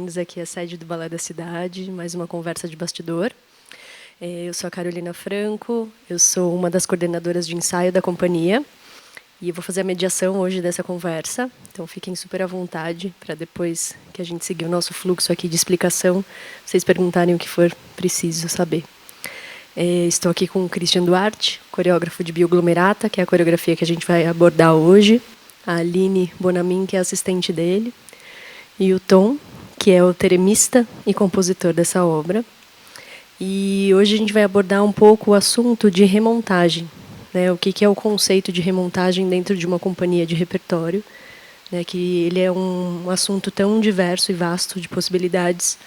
bem-vindos aqui à sede do Balé da Cidade, mais uma conversa de bastidor. Eu sou a Carolina Franco, eu sou uma das coordenadoras de ensaio da companhia e eu vou fazer a mediação hoje dessa conversa, então fiquem super à vontade para depois que a gente seguir o nosso fluxo aqui de explicação, vocês perguntarem o que for preciso saber. Estou aqui com o Christian Duarte, coreógrafo de Bioglomerata, que é a coreografia que a gente vai abordar hoje, a Aline Bonamin, que é assistente dele, e o Tom, que é o teremista e compositor dessa obra. E hoje a gente vai abordar um pouco o assunto de remontagem, né? O que é o conceito de remontagem dentro de uma companhia de repertório, né? Que ele é um assunto tão diverso e vasto de possibilidades.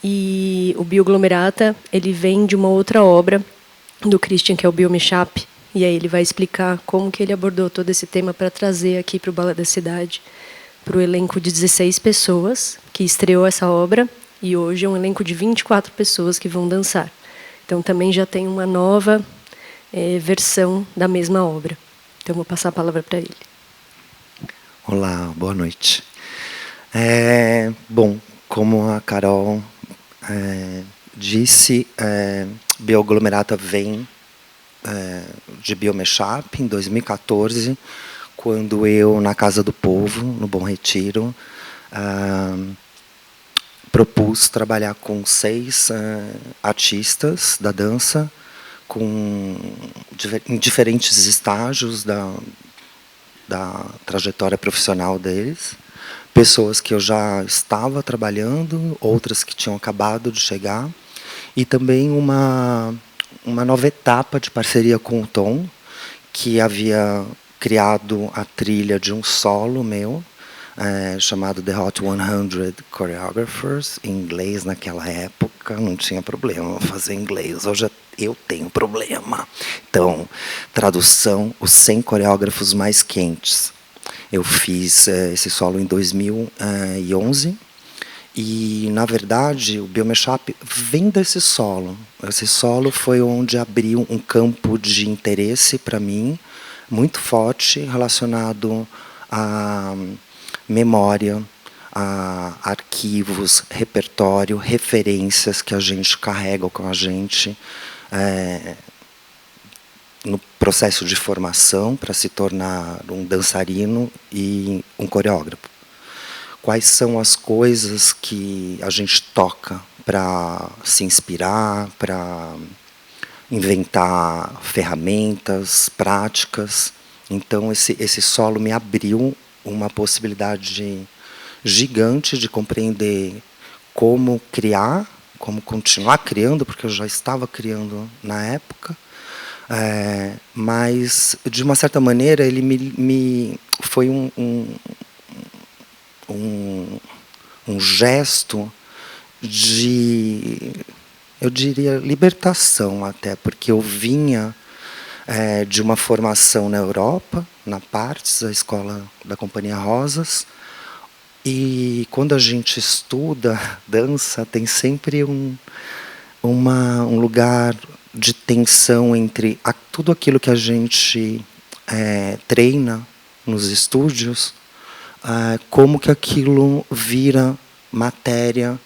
E o Bioglomerata, ele vem de uma outra obra do Christian, que é o Biomechap, e aí ele vai explicar como que ele abordou todo esse tema para trazer aqui para o Balé da Cidade, para o elenco de 16 pessoas que estreou essa obra, e hoje é um elenco de 24 pessoas que vão dançar. Então, também já tem uma nova versão da mesma obra. Então, vou passar a palavra para ele. Olá, boa noite. Bom, como a Carol disse, Bioglomerata vem de Biomechap, em 2014, quando eu, na Casa do Povo, no Bom Retiro, propus trabalhar com 6 artistas da dança, em diferentes estágios da trajetória profissional deles, pessoas que eu já estava trabalhando, outras que tinham acabado de chegar, e também uma nova etapa de parceria com o Tom, que havia criado a trilha de um solo meu, chamado The Hot 100 Choreographers, em inglês naquela época, não tinha problema fazer inglês, hoje eu tenho problema. Então, tradução, os 100 coreógrafos mais quentes. Eu fiz esse solo em 2011, e, na verdade, o Biomechap vem desse solo. Esse solo foi onde abriu um campo de interesse para mim, muito forte, relacionado à memória, a arquivos, repertório, referências que a gente carrega com a gente no processo de formação para se tornar um dançarino e um coreógrafo. Quais são as coisas que a gente toca para se inspirar, para inventar ferramentas, práticas. Então, esse solo me abriu uma possibilidade gigante de compreender como criar, como continuar criando, porque eu já estava criando na época, mas, de uma certa maneira, ele me foi um gesto de, eu diria, libertação até, porque eu vinha de uma formação na Europa, na Parts, a escola da Companhia Rosas, e quando a gente estuda dança, tem sempre um lugar de tensão entre tudo aquilo que a gente treina nos estúdios, como que aquilo vira matéria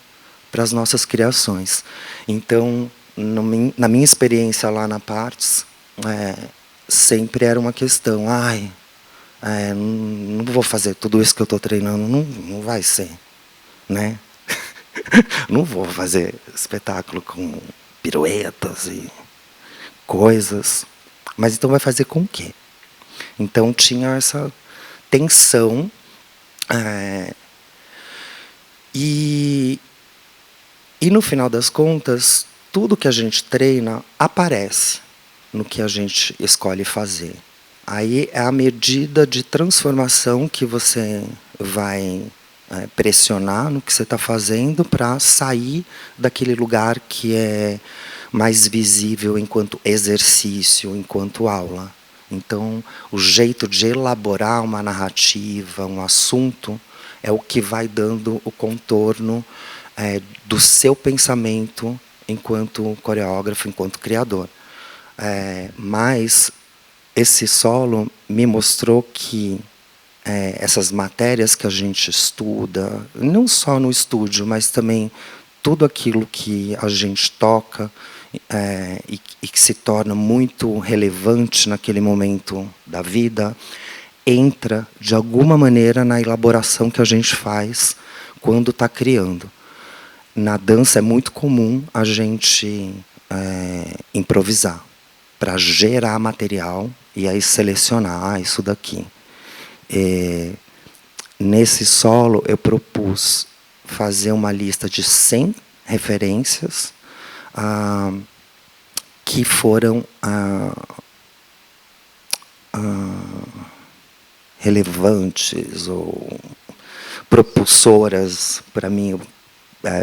para as nossas criações. Então, na minha experiência lá na Parts, sempre era uma questão, não vou fazer tudo isso que eu estou treinando, não vai ser, né? Não vou fazer espetáculo com piruetas e coisas, mas então vai fazer com o quê? Então tinha essa tensão, e no final das contas, tudo que a gente treina aparece no que a gente escolhe fazer. Aí é a medida de transformação que você vai pressionar no que você está fazendo para sair daquele lugar que é mais visível enquanto exercício, enquanto aula. Então, o jeito de elaborar uma narrativa, um assunto, é o que vai dando o contorno do seu pensamento enquanto coreógrafo, enquanto criador. Mas esse solo me mostrou que essas matérias que a gente estuda, não só no estúdio, mas também tudo aquilo que a gente toca e que se torna muito relevante naquele momento da vida, entra, de alguma maneira, na elaboração que a gente faz quando está criando. Na dança é muito comum a gente improvisar para gerar material e aí selecionar isso daqui. Nesse solo, eu propus fazer uma lista de 100 referências que foram relevantes ou propulsoras para mim,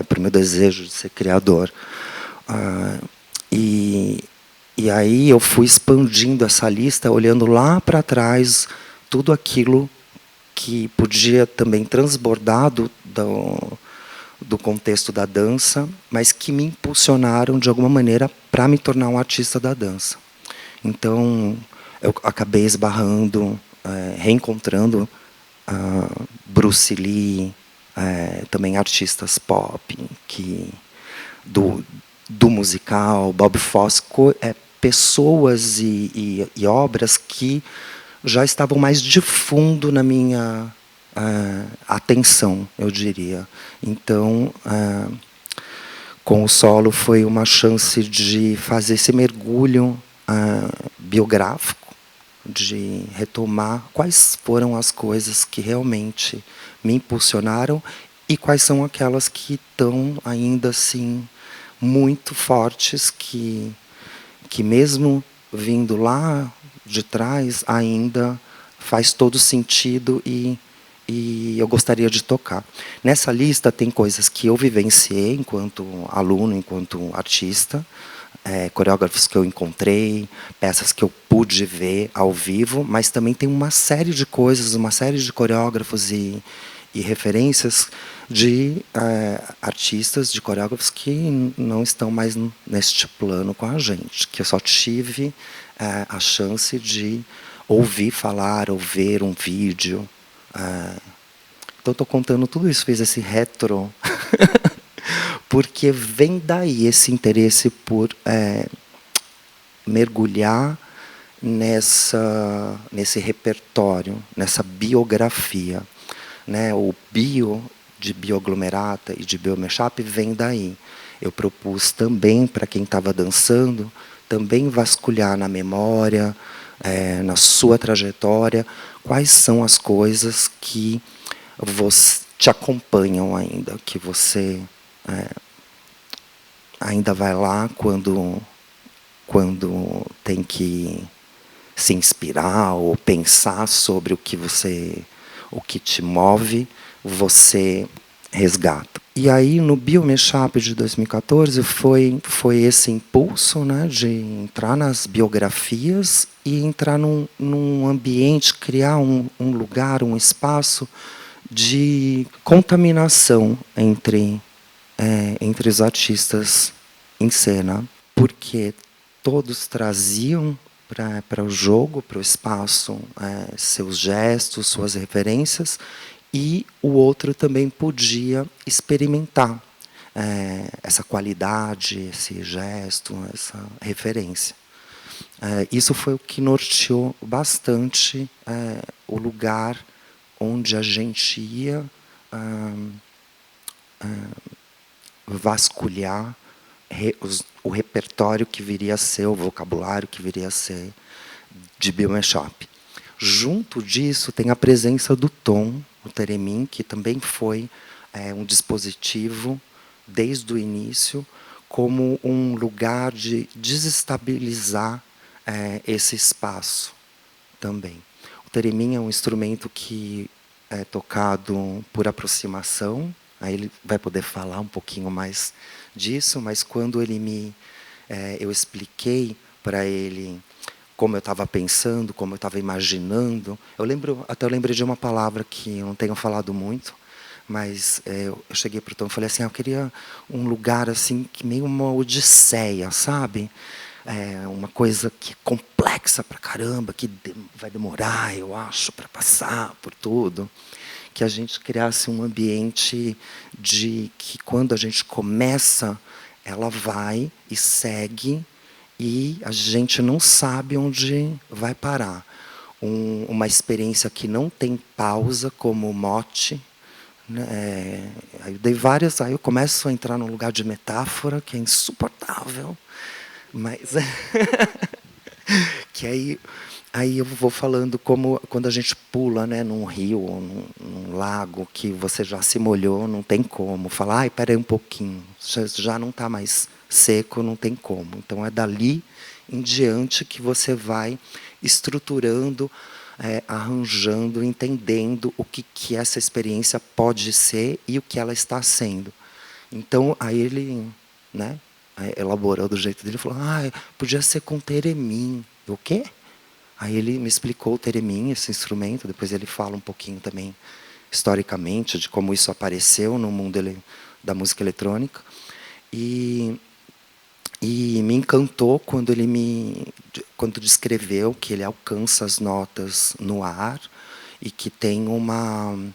para o meu desejo de ser criador. E aí eu fui expandindo essa lista, olhando lá para trás tudo aquilo que podia também transbordar do contexto da dança, mas que me impulsionaram de alguma maneira para me tornar um artista da dança. Então, eu acabei esbarrando, reencontrando Bruce Lee, também artistas pop, do musical, Bob Fosse, pessoas e obras que já estavam mais de fundo na minha atenção, eu diria. Então, com o solo foi uma chance de fazer esse mergulho biográfico, de retomar quais foram as coisas que realmente me impulsionaram e quais são aquelas que estão ainda assim muito fortes, que mesmo vindo lá de trás ainda faz todo sentido e eu gostaria de tocar. Nessa lista tem coisas que eu vivenciei enquanto aluno, enquanto artista, coreógrafos que eu encontrei, peças que eu pude ver ao vivo, mas também tem uma série de coisas, uma série de coreógrafos e referências de artistas, de coreógrafos que não estão mais neste plano com a gente, que eu só tive a chance de ouvir falar, ou ver um vídeo. Então, estou contando tudo isso, fiz esse retro, porque vem daí esse interesse por mergulhar nesse repertório, nessa biografia. Né? O bio de Bioglomerata e de Biomashup vem daí. Eu propus também, para quem estava dançando, também vasculhar na memória, na sua trajetória, quais são as coisas que te acompanham ainda, que você ainda vai lá quando tem que se inspirar ou pensar sobre o que te move, você resgata. E aí, no Biomashup de 2014, foi esse impulso, né, de entrar nas biografias e entrar num ambiente, criar um lugar, um espaço de contaminação entre os artistas em cena, porque todos traziam para o jogo, para o espaço, seus gestos, suas referências, e o outro também podia experimentar essa qualidade, esse gesto, essa referência. Isso foi o que norteou bastante o lugar onde a gente ia vasculhar o repertório que viria a ser, o vocabulário que viria a ser de Biomashup. Junto disso tem a presença do tom, o Theremin, que também foi um dispositivo desde o início, como um lugar de desestabilizar esse espaço também. O Theremin é um instrumento que é tocado por aproximação. Aí ele vai poder falar um pouquinho mais disso, mas quando eu expliquei para ele como eu estava pensando, como eu estava imaginando, eu lembrei de uma palavra que eu não tenho falado muito, mas eu cheguei para o Tom e falei assim, eu queria um lugar assim que meio uma odisseia, sabe? uma coisa que é complexa pra caramba, que vai demorar, eu acho, para passar por tudo, que a gente criasse um ambiente de que, quando a gente começa, ela vai e segue, e a gente não sabe onde vai parar. Uma experiência que não tem pausa, como o mote, né? Aí eu dei várias, aí eu começo a entrar num lugar de metáfora que é insuportável, mas que aí eu vou falando como quando a gente pula, né, num rio ou num lago que você já se molhou, não tem como falar, ai, peraí um pouquinho, já não está mais seco, não tem como. Então é dali em diante que você vai estruturando, arranjando, entendendo o que essa experiência pode ser e o que ela está sendo. Então aí ele, né, elaborou do jeito dele, falou, podia ser com teremim. Eu, o quê? Aí ele me explicou o teremim, esse instrumento. Depois ele fala um pouquinho também, historicamente, de como isso apareceu no mundo da música eletrônica. E me encantou quando descreveu que ele alcança as notas no ar e que tem um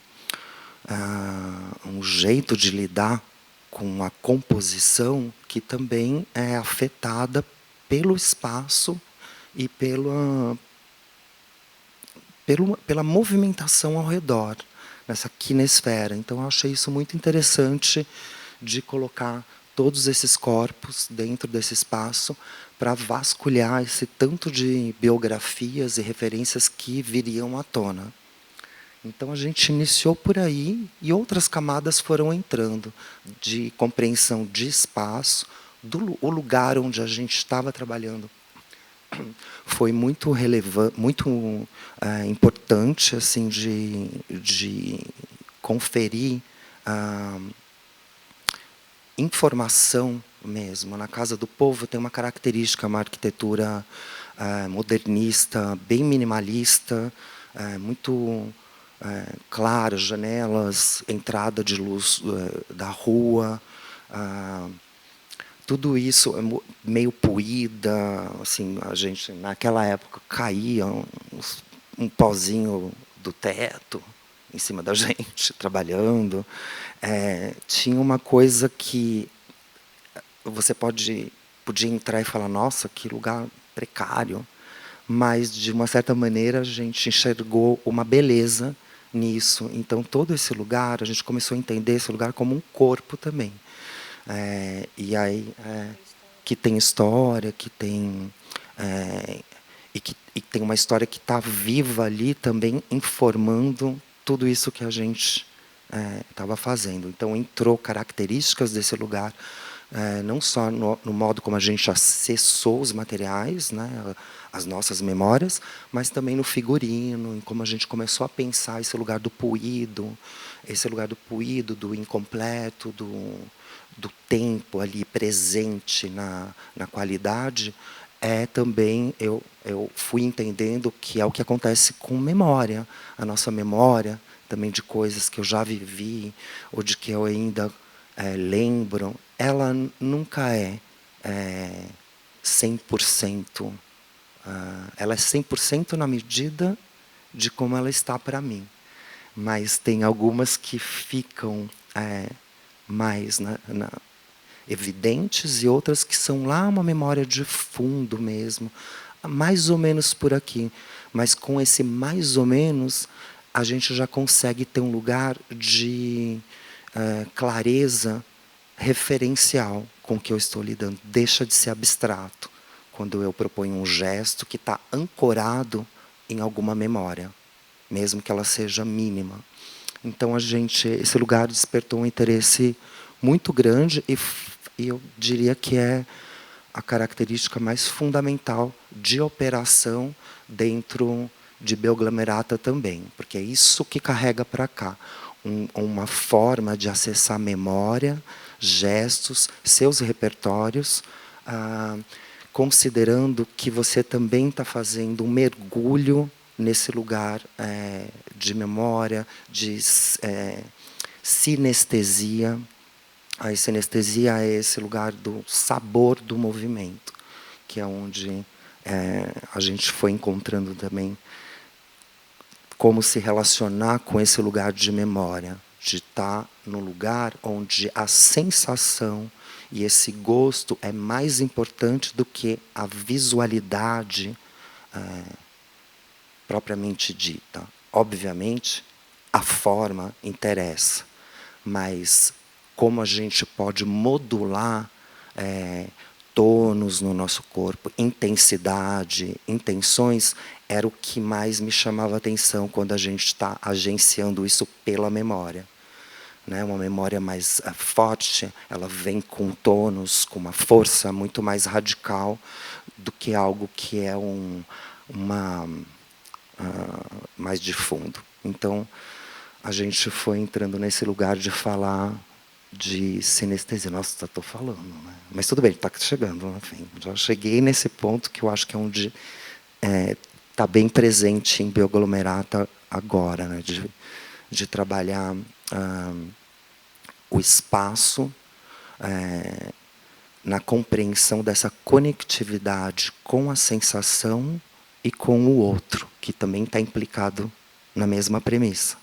jeito de lidar com a composição que também é afetada pelo espaço e pela movimentação ao redor, nessa quinesfera. Então, eu achei isso muito interessante, de colocar todos esses corpos dentro desse espaço para vasculhar esse tanto de biografias e referências que viriam à tona. Então, a gente iniciou por aí e outras camadas foram entrando, de compreensão de espaço, o lugar onde a gente estava trabalhando foi muito relevante, muito importante, assim, de conferir informação mesmo. Na Casa do Povo tem uma característica, uma arquitetura modernista, bem minimalista, muito clara, janelas, entrada de luz da rua, tudo isso é meio poída, assim, a gente naquela época caía um pozinho do teto em cima da gente trabalhando. Tinha uma coisa que você podia entrar e falar, nossa, que lugar precário, mas de uma certa maneira a gente enxergou uma beleza nisso. Então todo esse lugar, a gente começou a entender esse lugar como um corpo também. E aí que tem história, que tem e tem uma história que está viva ali também, informando tudo isso que a gente estava fazendo. Então entrou características desse lugar, não só no modo como a gente acessou os materiais, né, as nossas memórias, mas também no figurino, em como a gente começou a pensar esse lugar do puído, do incompleto, do tempo ali presente na qualidade. Também eu fui entendendo que é o que acontece com memória. A nossa memória também de coisas que eu já vivi ou de que eu ainda lembro, ela nunca é 100%. Ela é 100% na medida de como ela está para mim. Mas tem algumas que ficam mais evidentes e outras que são lá uma memória de fundo mesmo, mais ou menos por aqui. Mas com esse mais ou menos, a gente já consegue ter um lugar de clareza referencial com o que eu estou lidando. Deixa de ser abstrato quando eu proponho um gesto que está ancorado em alguma memória, mesmo que ela seja mínima. Então esse lugar despertou um interesse muito grande e eu diria que é a característica mais fundamental de operação dentro de Belglamerata também, porque é isso que carrega para cá, uma forma de acessar memória, gestos, seus repertórios, considerando que você também está fazendo um mergulho nesse lugar de memória, de sinestesia. A sinestesia é esse lugar do sabor do movimento. que é onde a gente foi encontrando também como se relacionar com esse lugar de memória, de estar no lugar onde a sensação e esse gosto é mais importante do que a visualidade propriamente dita. Obviamente, a forma interessa, mas como a gente pode modular tônus no nosso corpo, intensidade, intenções, era o que mais me chamava a atenção quando a gente está agenciando isso pela memória. Né? Uma memória mais forte, ela vem com tônus, com uma força muito mais radical do que algo que é mais de fundo. Então, a gente foi entrando nesse lugar de falar de sinestesia. Nossa, estou falando, né? Mas tudo bem, está chegando. Enfim, já cheguei nesse ponto que eu acho que é onde está bem presente em Bioglomerata agora, né? De trabalhar o espaço na compreensão dessa conectividade com a sensação e com o outro, que também está implicado na mesma premissa.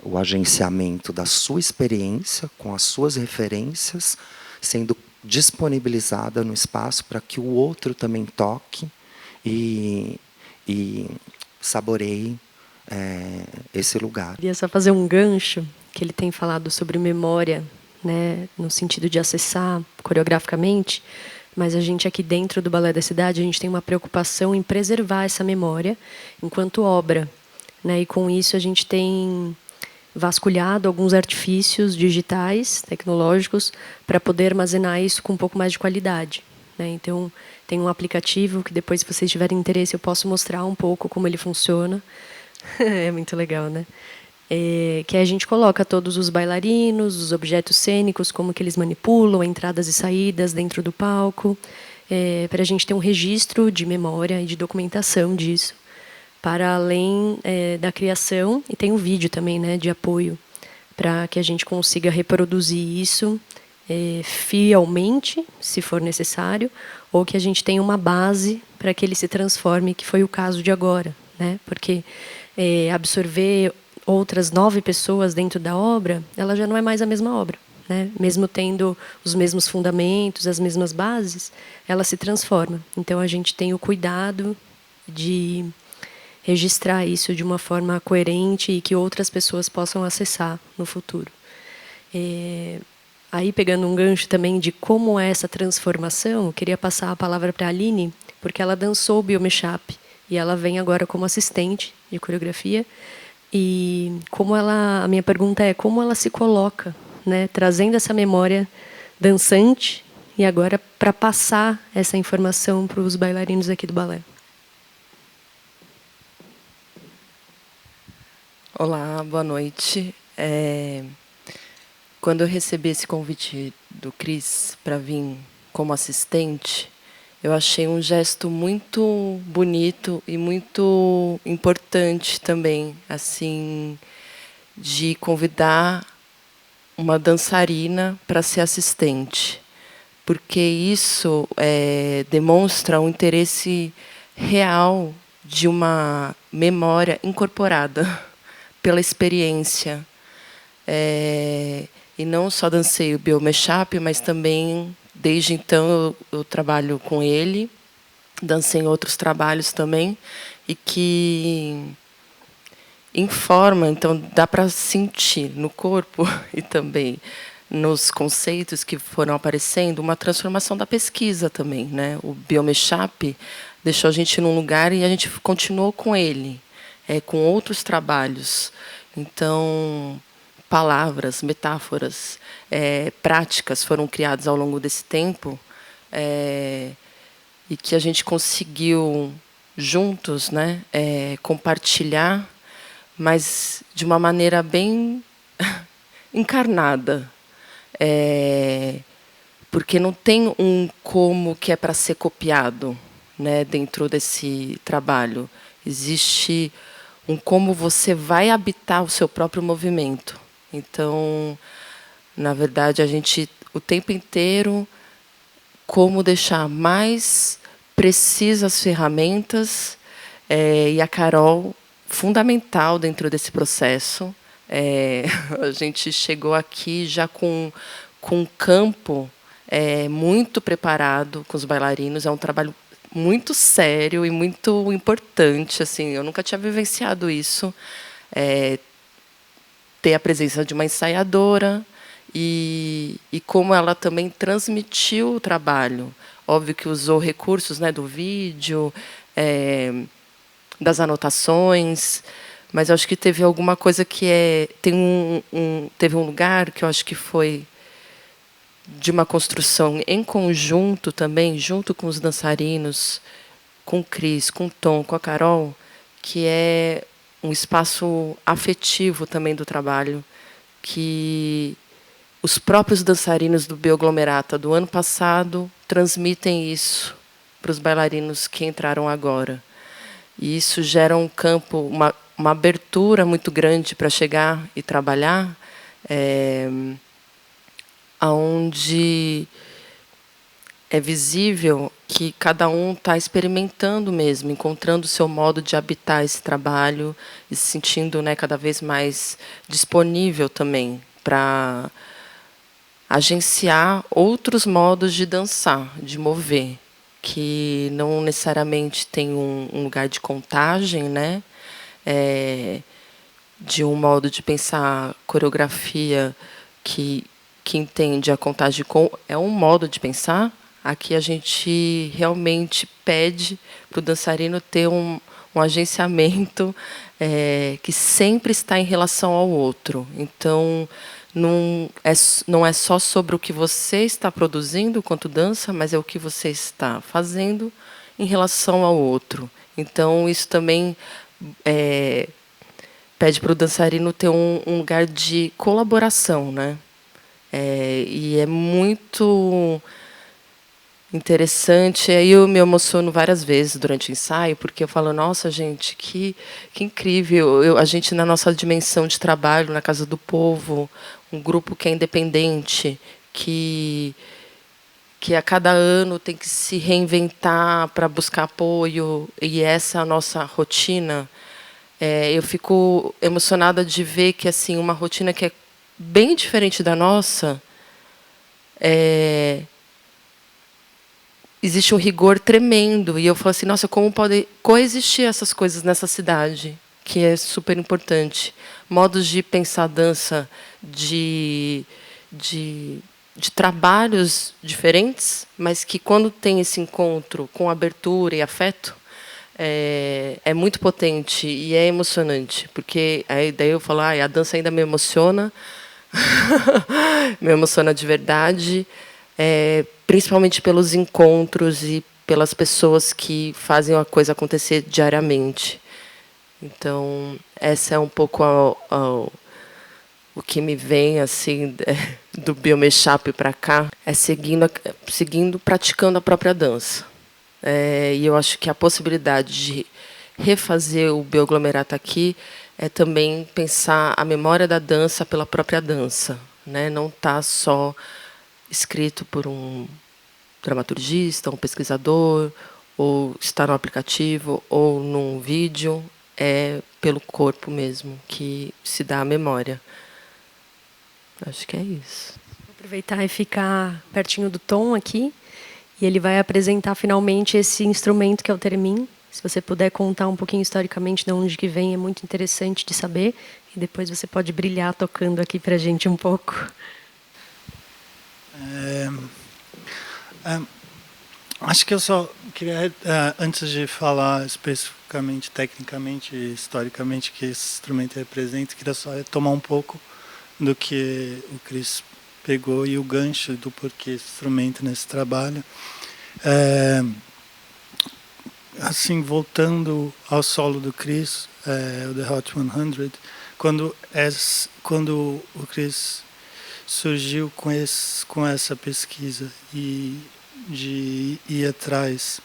O agenciamento da sua experiência, com as suas referências, sendo disponibilizada no espaço para que o outro também toque e saboreie esse lugar. Queria só fazer um gancho, que ele tem falado sobre memória, né, no sentido de acessar coreograficamente, mas a gente aqui dentro do Balé da Cidade, a gente tem uma preocupação em preservar essa memória enquanto obra, né, e com isso a gente tem vasculhado alguns artifícios digitais, tecnológicos, para poder armazenar isso com um pouco mais de qualidade. Né? Então, tem um aplicativo que depois, se vocês tiverem interesse, eu posso mostrar um pouco como ele funciona. É muito legal, né? Que a gente coloca todos os bailarinos, os objetos cênicos, como que eles manipulam, entradas e saídas dentro do palco, para a gente ter um registro de memória e de documentação disso, para além da criação, e tem um vídeo também, né, de apoio, para que a gente consiga reproduzir isso fielmente, se for necessário, ou que a gente tenha uma base para que ele se transforme, que foi o caso de agora, né? Porque absorver outras 9 pessoas dentro da obra, ela já não é mais a mesma obra, né? Mesmo tendo os mesmos fundamentos, as mesmas bases, ela se transforma. Então a gente tem o cuidado de registrar isso de uma forma coerente e que outras pessoas possam acessar no futuro. Aí, pegando um gancho também de como é essa transformação, eu queria passar a palavra para a Aline, porque ela dançou o Biomechap, e ela vem agora como assistente de coreografia. E como a minha pergunta é como ela se coloca, né, trazendo essa memória dançante e agora para passar essa informação para os bailarinos aqui do balé. Olá, boa noite. Quando eu recebi esse convite do Cris para vir como assistente, eu achei um gesto muito bonito e muito importante também, assim, de convidar uma dançarina para ser assistente, porque isso demonstra um interesse real de uma memória incorporada pela experiência. E não só dancei o Biomechap, mas também, desde então, eu trabalho com ele, dancei em outros trabalhos também, e que informa, então dá para sentir no corpo e também nos conceitos que foram aparecendo uma transformação da pesquisa também, né? O Biomechap deixou a gente num lugar e a gente continuou com ele, com outros trabalhos. Então, palavras, metáforas, práticas foram criadas ao longo desse tempo e que a gente conseguiu juntos, né, compartilhar, mas de uma maneira bem encarnada, porque não tem um como que é para ser copiado, né, dentro desse trabalho. Existe um como você vai habitar o seu próprio movimento. Então, na verdade, a gente o tempo inteiro como deixar mais precisas as ferramentas, e a Carol, fundamental dentro desse processo. A gente chegou aqui já com um campo muito preparado com os bailarinos. É um trabalho muito sério e muito importante. Assim, eu nunca tinha vivenciado isso. Ter a presença de uma ensaiadora e como ela também transmitiu o trabalho. Óbvio que usou recursos, né, do vídeo, das anotações, mas eu acho que teve alguma coisa que teve um lugar que eu acho que foi de uma construção em conjunto também, junto com os dançarinos, com o Cris, com o Tom, com a Carol, que é um espaço afetivo também do trabalho, que os próprios dançarinos do Bioglomerata do ano passado transmitem isso para os bailarinos que entraram agora. E isso gera um campo, uma abertura muito grande para chegar e trabalhar, onde é visível que cada um está experimentando mesmo, encontrando o seu modo de habitar esse trabalho e se sentindo, né, cada vez mais disponível também para agenciar outros modos de dançar, de mover, que não necessariamente tem um lugar de contagem, né? De um modo de pensar coreografia que entende a contagem é um modo de pensar. Aqui a gente realmente pede para o dançarino ter um agenciamento que sempre está em relação ao outro. Então, não é só sobre o que você está produzindo enquanto dança, mas é o que você está fazendo em relação ao outro. Então, isso também pede para o dançarino ter um lugar de colaboração, né? E é muito interessante. Aí eu me emociono várias vezes durante o ensaio, porque eu falo, nossa, gente, que incrível. A gente, na nossa dimensão de trabalho, na Casa do Povo, um grupo que é independente, que a cada ano tem que se reinventar para buscar apoio, e essa é a nossa rotina. Eu fico emocionada de ver que assim uma rotina que é bem diferente da nossa, existe um rigor tremendo. E eu falo assim, nossa, como podem coexistir essas coisas nessa cidade, que é super importante. Modos de pensar dança, de trabalhos diferentes, mas que, quando tem esse encontro com abertura e afeto, é muito potente e é emocionante. Porque aí, daí eu falo, a dança ainda me emociona, me emociona de verdade, principalmente pelos encontros e pelas pessoas que fazem a coisa acontecer diariamente. Então, essa é um pouco o que me vem assim do Biomechap para cá, é seguindo praticando a própria dança. E eu acho que a possibilidade de refazer o Bioglomerata aqui é também pensar a memória da dança pela própria dança, né? Não está só escrito por um dramaturgista, um pesquisador, ou está no aplicativo, ou num vídeo, é pelo corpo mesmo que se dá a memória. Acho que é isso. Vou aproveitar e ficar pertinho do Tom aqui, e ele vai apresentar finalmente esse instrumento que é o theremin. Se você puder contar um pouquinho historicamente de onde que vem, é muito interessante de saber, e depois você pode brilhar tocando aqui para a gente um pouco. Acho que eu só queria, antes de falar especificamente, tecnicamente e historicamente, que esse instrumento representa, queria só retomar um pouco do que o Cris pegou e o gancho do porquê esse instrumento nesse trabalho. Assim, voltando ao solo do Cris, o The Hot 100, quando o Cris surgiu com essa pesquisa e de ir atrás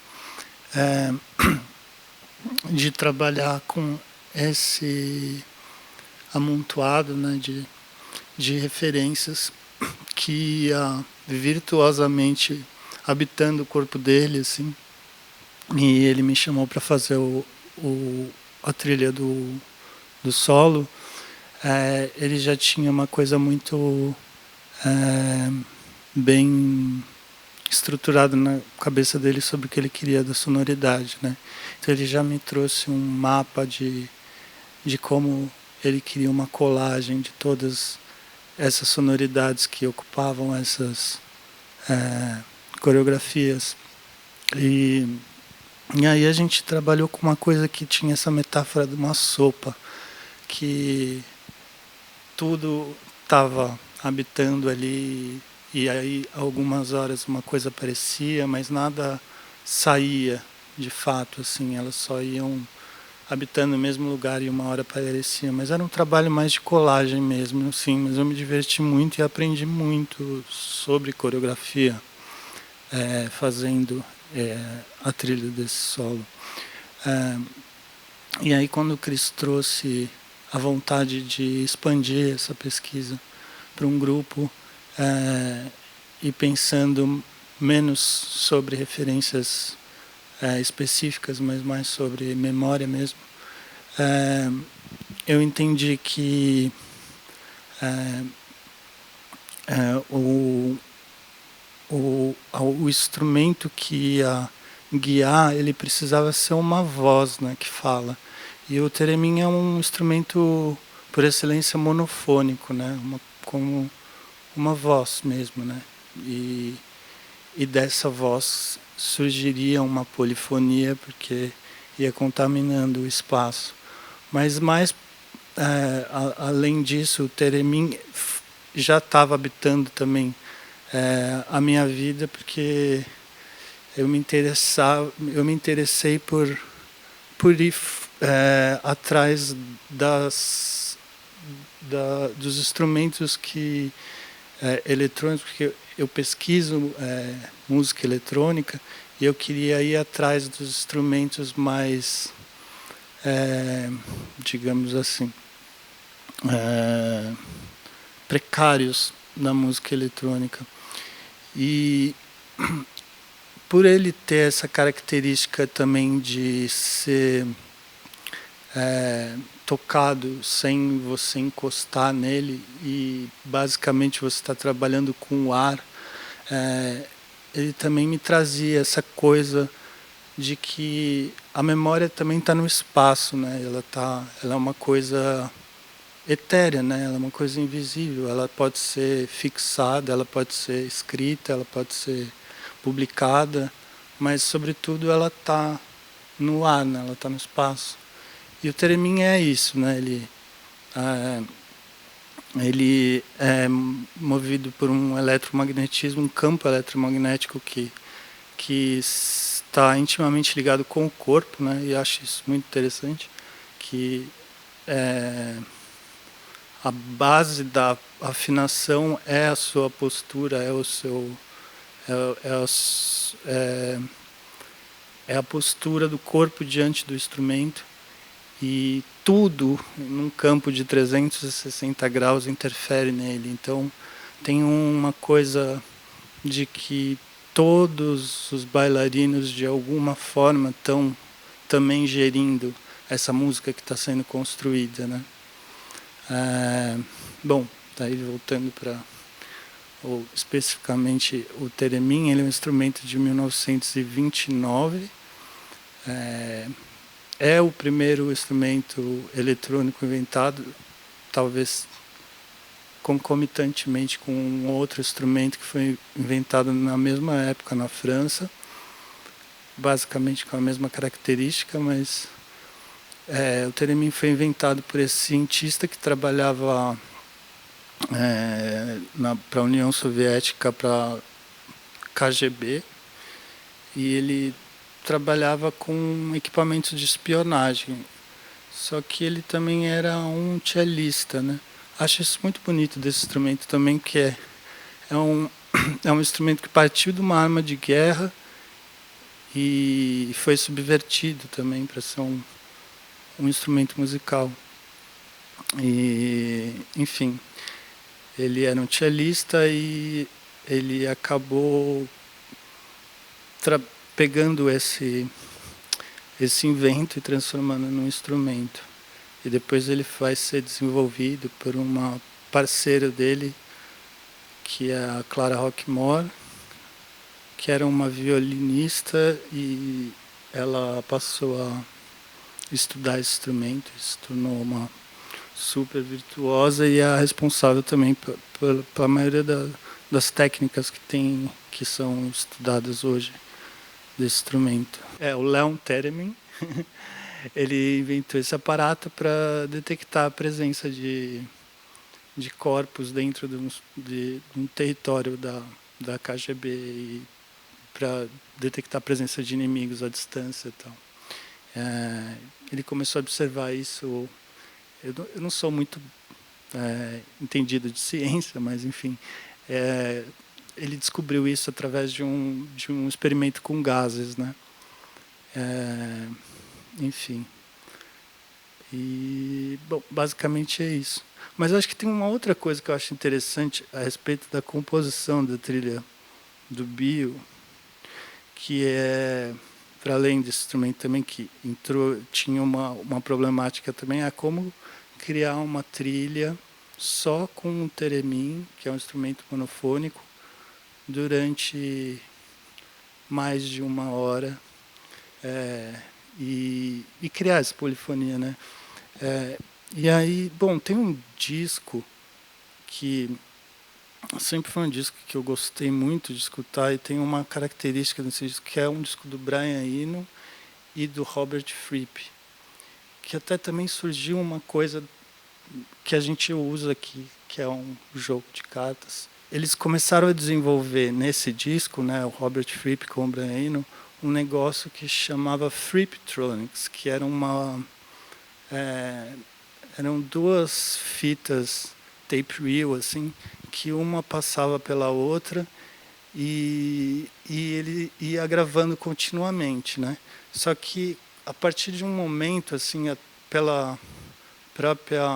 de trabalhar com esse amontoado, né, de referências que ia virtuosamente habitando o corpo dele, assim. E ele me chamou para fazer a trilha do solo. Ele já tinha uma coisa muito bem estruturada na cabeça dele sobre o que ele queria da sonoridade, né? Então ele já me trouxe um mapa de como ele queria uma colagem de todas essas sonoridades que ocupavam essas coreografias. E aí a gente trabalhou com uma coisa que tinha essa metáfora de uma sopa, que tudo estava habitando ali, e aí algumas horas uma coisa aparecia, mas nada saía de fato, assim, elas só iam habitando o mesmo lugar e uma hora aparecia, mas era um trabalho mais de colagem mesmo, assim, mas eu me diverti muito e aprendi muito sobre coreografia fazendo a trilha desse solo. E aí quando o Chris trouxe a vontade de expandir essa pesquisa para um grupo e pensando menos sobre referências específicas, mas mais sobre memória mesmo, eu entendi que o instrumento que ia guiar, ele precisava ser uma voz, né, que fala. E o theremin é um instrumento, por excelência, monofônico, né, como uma voz mesmo, né. E dessa voz surgiria uma polifonia, porque ia contaminando o espaço. Mas mais, além disso, o theremin já estava habitando também a minha vida, porque eu me interessei por ir atrás dos instrumentos eletrônicos, porque eu pesquiso música eletrônica e eu queria ir atrás dos instrumentos mais, digamos assim, precários da música eletrônica. E por ele ter essa característica também de ser tocado sem você encostar nele e basicamente você está trabalhando com o ar, ele também me trazia essa coisa de que a memória também está no espaço, né? Ela é uma coisa etérea, né? Ela é uma coisa invisível, ela pode ser fixada, ela pode ser escrita, ela pode ser publicada, mas sobretudo ela está no ar, né? Ela está no espaço. E o theremin é isso, né? Ele é movido por um eletromagnetismo, um campo eletromagnético que está intimamente ligado com o corpo, né? E acho isso muito interessante, que a base da afinação é a sua postura, é a postura do corpo diante do instrumento, e tudo num campo de 360 graus interfere nele. Então tem uma coisa de que todos os bailarinos de alguma forma estão também gerindo essa música que está sendo construída, né? Bom, daí voltando para especificamente o theremin, ele é um instrumento de 1929. É o primeiro instrumento eletrônico inventado, talvez concomitantemente com um outro instrumento que foi inventado na mesma época na França, basicamente com a mesma característica, mas o theremin foi inventado por esse cientista que trabalhava para a União Soviética, para KGB, e ele trabalhava com equipamentos de espionagem, só que ele também era um cellista, né? Acho isso muito bonito desse instrumento também, que é um instrumento que partiu de uma arma de guerra e foi subvertido também para ser um instrumento musical. E, enfim, ele era um cellista e ele acabou pegando esse invento e transformando num instrumento. E depois ele vai ser desenvolvido por uma parceira dele, que é a Clara Rockmore, que era uma violinista, e ela passou a estudar esse instrumento, se tornou uma super virtuosa e é a responsável também pela maioria das técnicas que são estudadas hoje desse instrumento. O Leon Theremin, ele inventou esse aparato para detectar a presença de corpos dentro de um território da KGB e para detectar a presença de inimigos à distância e tal. Ele começou a observar isso. Eu não sou muito entendido de ciência, mas enfim, ele descobriu isso através de um experimento com gases, né? Enfim. E, bom, basicamente é isso. Mas eu acho que tem uma outra coisa que eu acho interessante a respeito da composição da trilha do Bio, que é, para além desse instrumento também que tinha uma problemática também, é como criar uma trilha só com um theremin, que é um instrumento monofônico, durante mais de 1 hora, e criar essa polifonia, né? E aí, bom, tem um disco que sempre foi um disco que eu gostei muito de escutar, e tem uma característica desse disco, que é um disco do Brian Eno e do Robert Fripp, que até também surgiu uma coisa que a gente usa aqui, que é um jogo de cartas. Eles começaram a desenvolver nesse disco, né, o Robert Fripp com o Brian Eno, um negócio que chamava Fripptronics, que era eram 2 fitas tape reel, assim, que uma passava pela outra e ele ia gravando continuamente, né? Só que a partir de um momento, assim, pela própria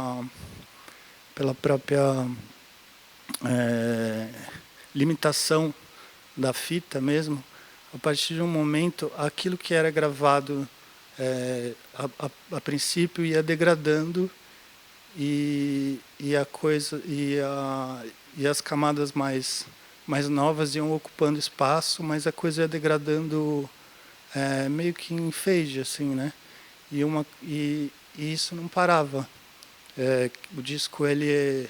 limitação da fita mesmo, a partir de um momento, aquilo que era gravado a princípio ia degradando, e as camadas mais novas iam ocupando espaço, mas a coisa ia degradando meio que em fade, assim, né? E isso não parava. O disco ele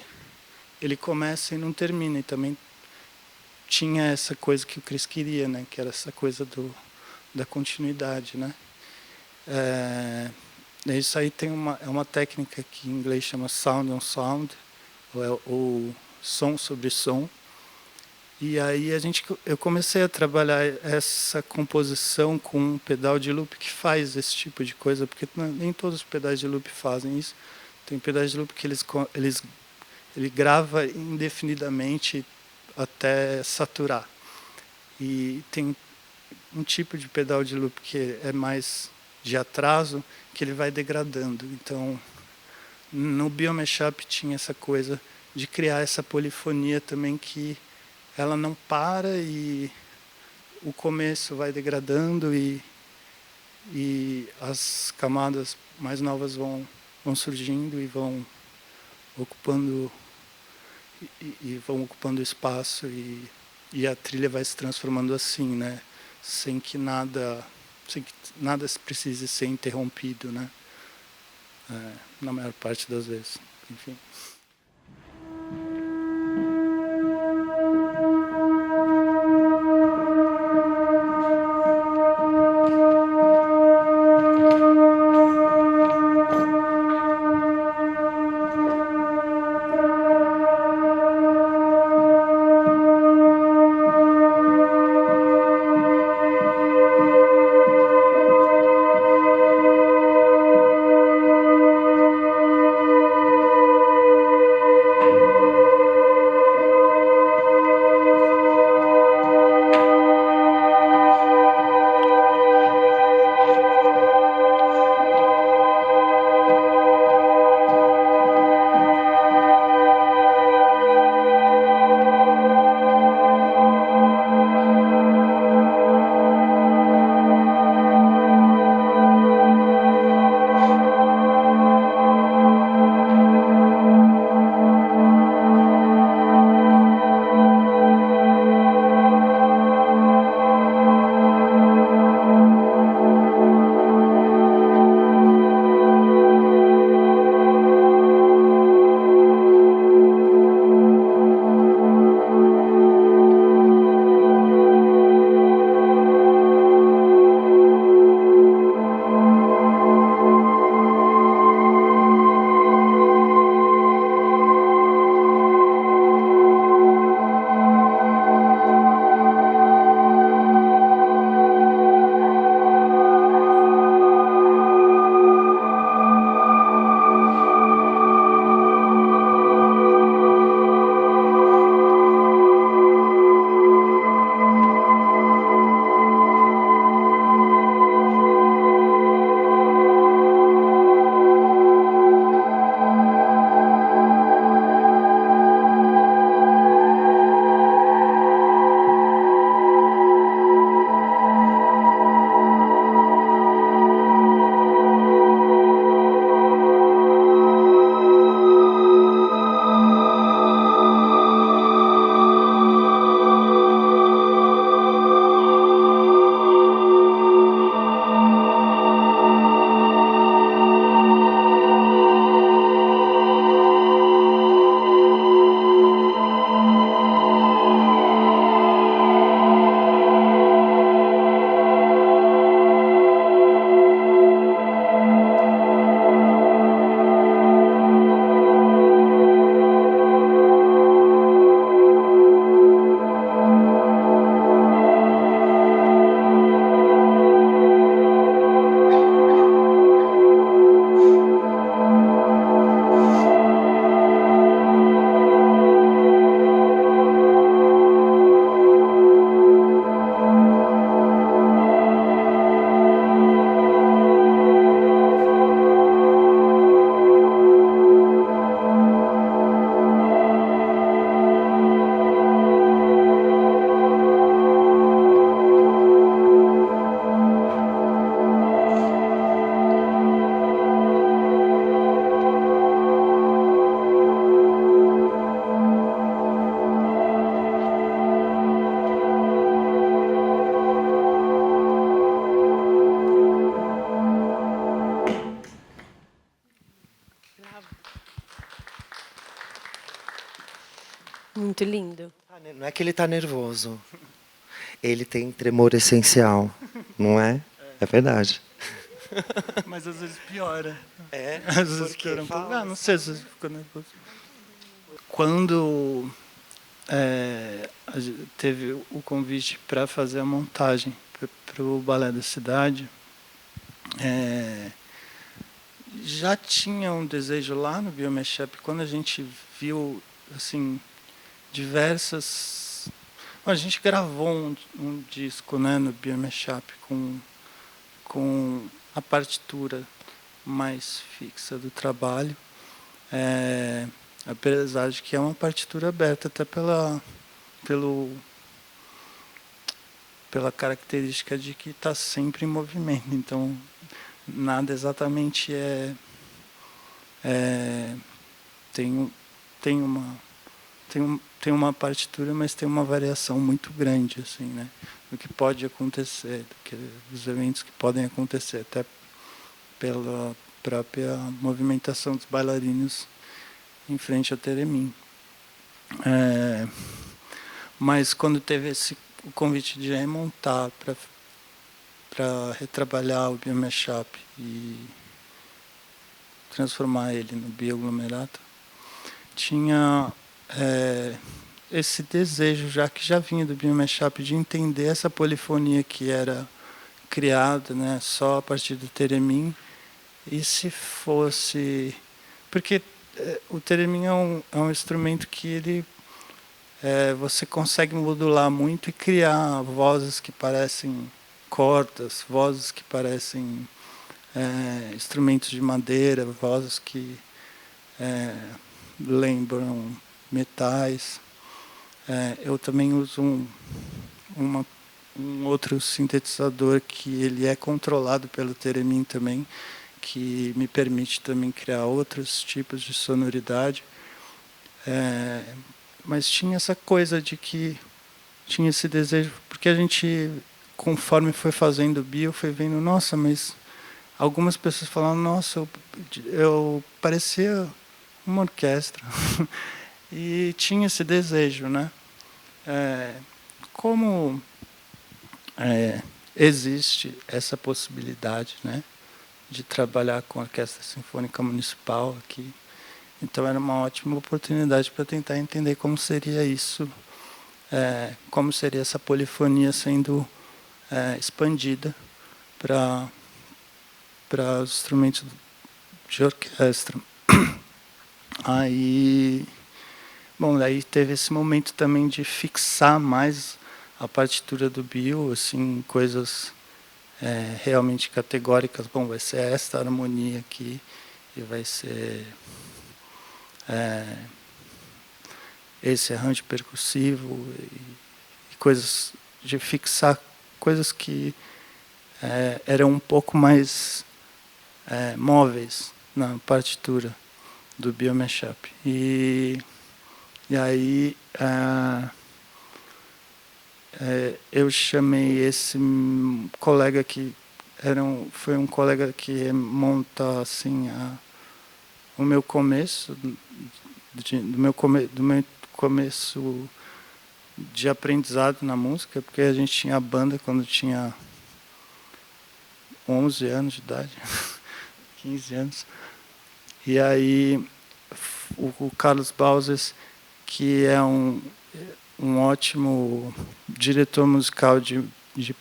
começa e não termina, e também tinha essa coisa que o Chris queria, né? Que era essa coisa da continuidade, né? Isso aí tem uma técnica que em inglês chama sound on sound, ou som sobre som. E aí eu comecei a trabalhar essa composição com um pedal de loop que faz esse tipo de coisa, porque nem todos os pedais de loop fazem isso. Tem pedais de loop que ele grava indefinidamente até saturar. E tem um tipo de pedal de loop que é mais de atraso, que ele vai degradando. Então, no Biomashup tinha essa coisa de criar essa polifonia também, que ela não para e o começo vai degradando, e as camadas mais novas vão surgindo e vão ocupando espaço, e a trilha vai se transformando assim, né? Sem que nada precise ser interrompido, né? Na maior parte das vezes. Enfim. Muito lindo. Não é que ele está nervoso. Ele tem tremor essencial, não é? É verdade. Mas às vezes piora. É? Às vezes piora um pouco. Não sei, às vezes ficou nervoso. Quando teve o convite para fazer a montagem para o Balé da Cidade, já tinha um desejo lá no Biomashup, quando a gente viu assim diversas. A gente gravou um disco, né, no Biomashup com a partitura mais fixa do trabalho, apesar de que é uma partitura aberta até pela característica de que está sempre em movimento, então nada exatamente tem uma partitura, mas tem uma variação muito grande, assim, né, do que pode acontecer, dos eventos que podem acontecer, até pela própria movimentação dos bailarinos em frente ao Teremim. Mas quando teve o convite de remontar para retrabalhar o Biomashup e transformar ele no bioaglomerato, tinha esse desejo que já vinha do Biomashup de entender essa polifonia que era criada, né, só a partir do Teremim, e se fosse... Porque o Teremim é um instrumento que ele você consegue modular muito e criar vozes que parecem cordas, vozes que parecem instrumentos de madeira, vozes que lembram metais. Eu também uso um outro sintetizador que ele é controlado pelo Teremim também, que me permite também criar outros tipos de sonoridade. Mas tinha essa coisa de que tinha esse desejo, porque a gente, conforme foi fazendo o bio, foi vendo, nossa, mas algumas pessoas falaram, nossa, eu parecia uma orquestra. E tinha esse desejo, né? Como existe essa possibilidade, né, de trabalhar com a Orquestra Sinfônica Municipal aqui, então era uma ótima oportunidade para tentar entender como seria isso, como seria essa polifonia sendo expandida para os instrumentos de orquestra. Aí, bom, daí teve esse momento também de fixar mais a partitura do bio, assim, coisas realmente categóricas. Bom, vai ser esta harmonia aqui e vai ser esse arranjo percussivo e coisas de fixar coisas que eram um pouco mais móveis na partitura do Biomashup. E aí eu chamei esse colega que foi um colega que monta assim o meu começo do meu começo de aprendizado na música, porque a gente tinha a banda quando tinha 11 anos de idade, 15 anos. E aí o Carlos Bauzes, que é um ótimo diretor musical de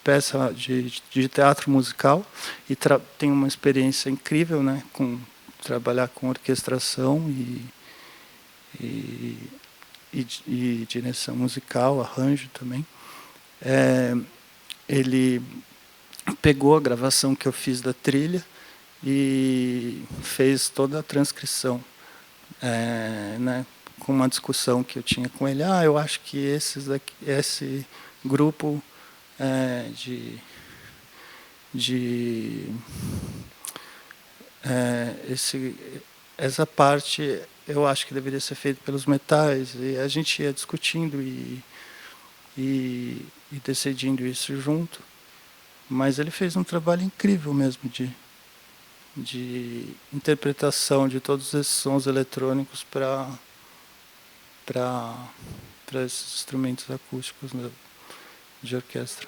peça de teatro musical e tem uma experiência incrível, né, com trabalhar com orquestração e direção musical, arranjo também. Ele pegou a gravação que eu fiz da trilha e fez toda a transcrição, né, com uma discussão que eu tinha com ele. Eu acho que esse grupo essa parte eu acho que deveria ser feita pelos metais, e a gente ia discutindo e decidindo isso junto. Mas ele fez um trabalho incrível mesmo de interpretação de todos esses sons eletrônicos para para esses instrumentos acústicos, né, de orquestra.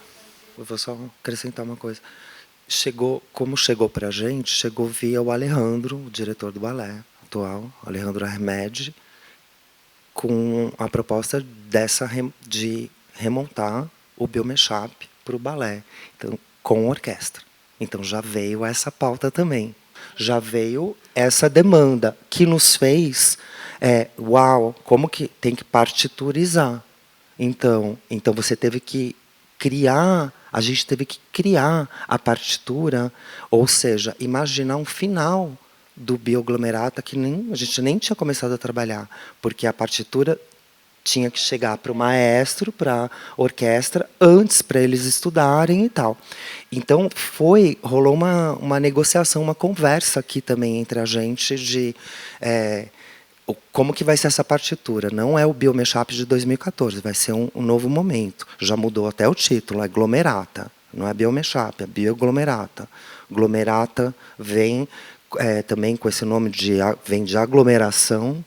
Eu vou só acrescentar uma coisa. Como chegou para a gente, chegou via o Alejandro, o diretor do balé atual, Alejandro Armedi, com a proposta de remontar o Biomechap para o balé, então, com orquestra. Então já veio essa pauta também. Já veio essa demanda que nos fez, uau, como que tem que partiturizar. Então você teve que criar, a gente teve que criar a partitura, ou seja, imaginar um final do Bioglomerata que a gente nem tinha começado a trabalhar, porque a partitura tinha que chegar para o maestro, para a orquestra, antes para eles estudarem e tal. Então rolou uma negociação, uma conversa aqui também entre a gente de como que vai ser essa partitura. Não é o Biomechap de 2014, vai ser um novo momento. Já mudou até o título, é Glomerata. Não é Biomechap, é Bioglomerata. Glomerata vem também com esse nome vem de aglomeração,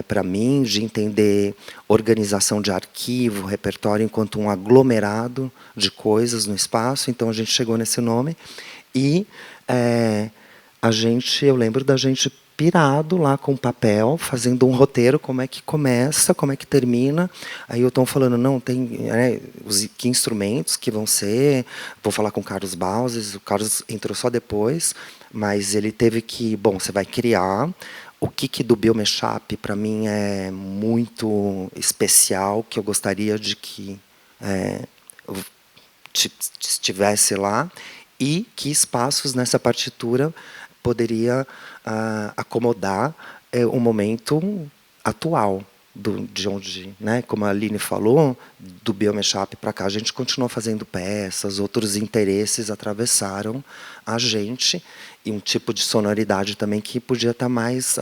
para mim, de entender organização de arquivo, repertório, enquanto um aglomerado de coisas no espaço. Então, a gente chegou nesse nome. E eu lembro da gente pirado lá com papel, fazendo um roteiro, como é que começa, como é que termina. Aí o Tom falando, não, tem que instrumentos que vão ser, vou falar com o Carlos Bauses, o Carlos entrou só depois, mas ele teve que, você vai criar. O kick do Biomechap, para mim, é muito especial, que eu gostaria de que estivesse lá, e que espaços nessa partitura poderia acomodar o momento atual de onde, como a Aline falou, do Biomechap para cá, a gente continuou fazendo peças, outros interesses atravessaram a gente, e um tipo de sonoridade também que podia estar mais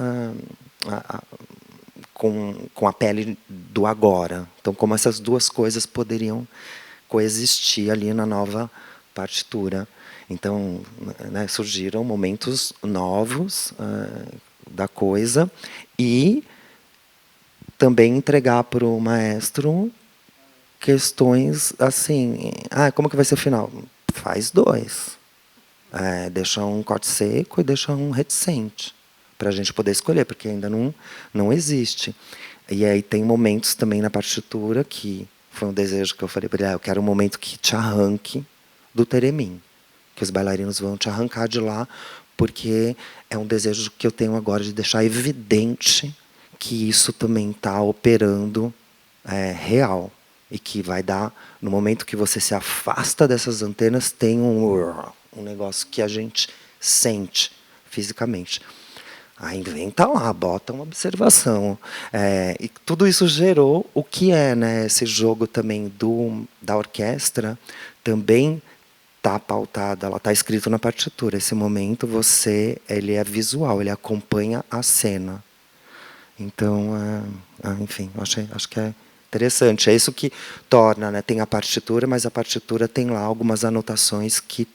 com a pele do agora. Então, como essas duas coisas poderiam coexistir ali na nova partitura. Então, surgiram momentos novos da coisa, e também entregar para o maestro questões assim, como que vai ser o final? Faz 2. Deixa um corte seco e deixa um reticente, para a gente poder escolher, porque ainda não existe. E aí tem momentos também na partitura que foi um desejo que eu falei para ele, eu quero um momento que te arranque do teremim, que os bailarinos vão te arrancar de lá, porque é um desejo que eu tenho agora de deixar evidente que isso também está operando real, e que vai dar, no momento que você se afasta dessas antenas, tem um negócio que a gente sente fisicamente. Aí inventa lá, bota uma observação. E tudo isso gerou o que é, esse jogo também da orquestra, também está pautada, ela está escrito na partitura. Esse momento ele é visual, ele acompanha a cena. Então, enfim, acho que é interessante. É isso que torna, tem a partitura, mas a partitura tem lá algumas anotações que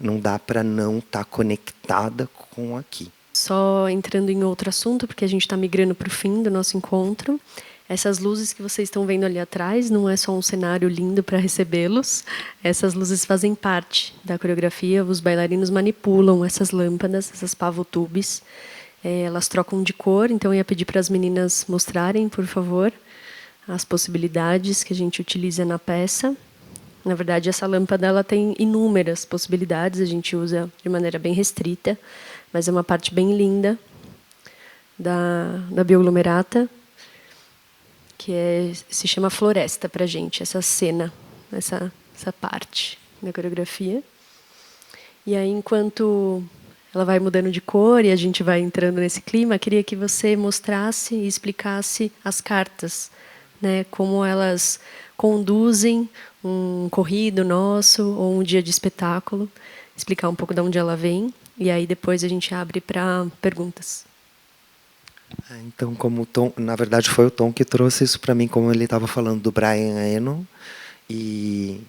não dá para não estar conectada com aqui. Só entrando em outro assunto, porque a gente está migrando para o fim do nosso encontro. Essas luzes que vocês estão vendo ali atrás não é só um cenário lindo para recebê-los. Essas luzes fazem parte da coreografia. Os bailarinos manipulam essas lâmpadas, essas pavotubes. Elas trocam de cor, então eu ia pedir para as meninas mostrarem, por favor, as possibilidades que a gente utiliza na peça. Na verdade, essa lâmpada ela tem inúmeras possibilidades, a gente usa de maneira bem restrita, mas é uma parte bem linda da Bioglomerata, que se chama Floresta para a gente, essa cena, essa parte da coreografia. E aí, enquanto ela vai mudando de cor e a gente vai entrando nesse clima, queria que você mostrasse e explicasse as cartas, como elas conduzem um corrido nosso ou um dia de espetáculo, explicar um pouco de onde ela vem, e aí depois a gente abre para perguntas. Então, como o Tom, na verdade foi o Tom que trouxe isso para mim, como ele estava falando do Brian Eno, e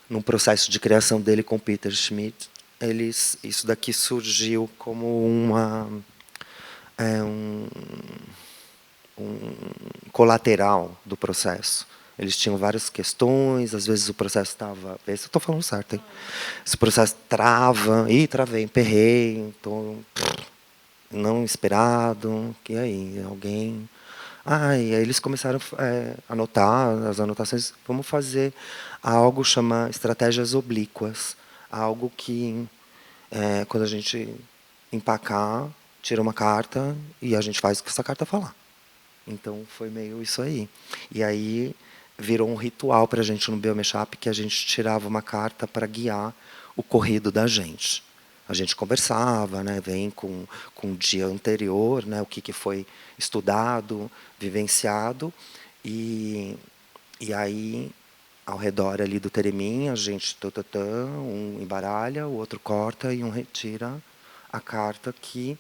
num processo de criação dele com Peter Schmidt, isso daqui surgiu como colateral do processo. Eles tinham várias questões, às vezes o processo estava... Vê se eu estou falando certo, hein? Se o processo trava... Ih, travei, emperrei, estou não esperado, e aí? Alguém... e aí eles começaram a anotar as anotações. Vamos fazer algo chama estratégias oblíquas, algo que, quando a gente empacar, tira uma carta e a gente faz o que essa carta falar. Então, foi meio isso aí. E aí, virou um ritual para a gente no Biomechap, que a gente tirava uma carta para guiar o corrido da gente. A gente conversava, né, vem com o dia anterior, né, o que foi estudado, vivenciado, e aí, ao redor ali do teremim, a gente um embaralha, o outro corta e um retira a carta que,